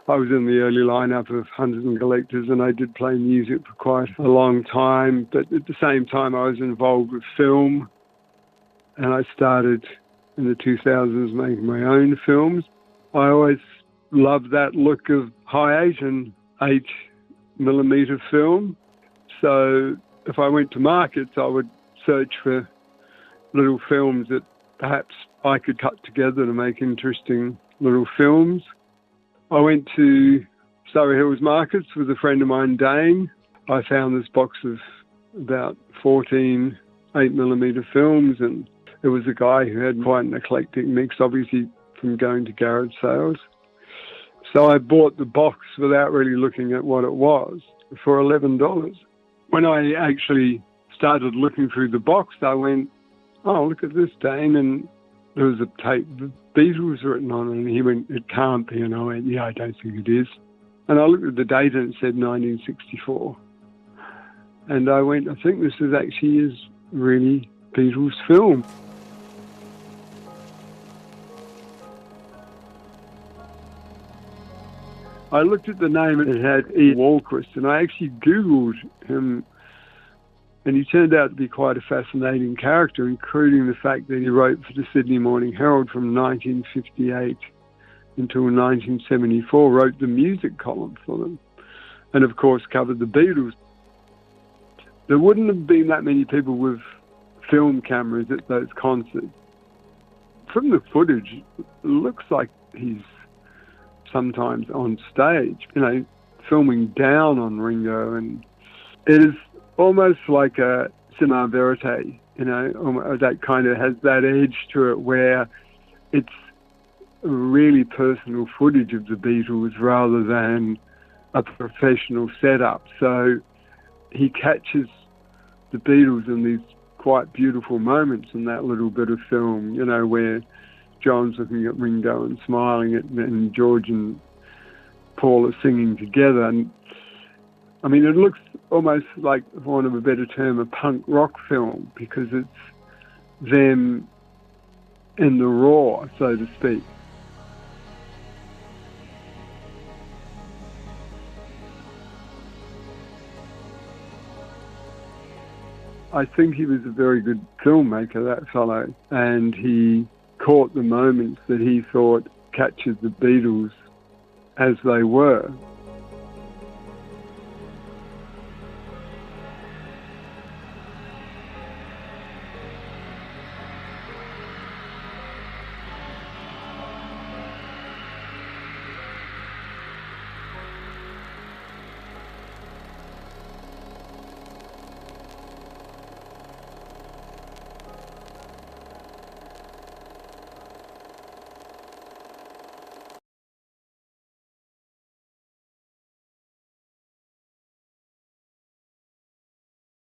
I was in the early lineup of Hunters and Collectors, and I did play music for quite a long time. But at the same time, I was involved with film, and I started in the 2000s making my own films. I always loved that look of high 8 and 8mm film. So if I went to markets, I would search for little films that perhaps I could cut together to make interesting little films. I went to Surrey Hills Markets with a friend of mine, Dane. I found this box of about 14 8mm films, and it was a guy who had quite an eclectic mix, obviously from going to garage sales. So I bought the box without really looking at what it was for $11. When I actually started looking through the box, I went, oh, look at this, Dane, and there was a tape with Beatles written on it, and he went, it can't be, and I went, yeah, I don't think it is. And I looked at the date and it said 1964. And I went, I think this is really Beatles film. I looked at the name and it had E. Walquist, and I actually Googled him, and he turned out to be quite a fascinating character, including the fact that he wrote for the Sydney Morning Herald from 1958 until 1974, wrote the music column for them, and of course covered the Beatles. There wouldn't have been that many people with film cameras at those concerts. From the footage, it looks like he's sometimes on stage, filming down on Ringo, and it is almost like a cinema verite, that kind of has that edge to it where it's really personal footage of the Beatles rather than a professional setup. So he catches the Beatles in these quite beautiful moments in that little bit of film, where John's looking at Ringo and smiling at, and George and Paul are singing together. And I mean, it looks almost like, for want of a better term, a punk rock film, because it's them in the raw, so to speak. I think he was a very good filmmaker, that fellow, and he caught the moments that he thought captured the Beatles as they were.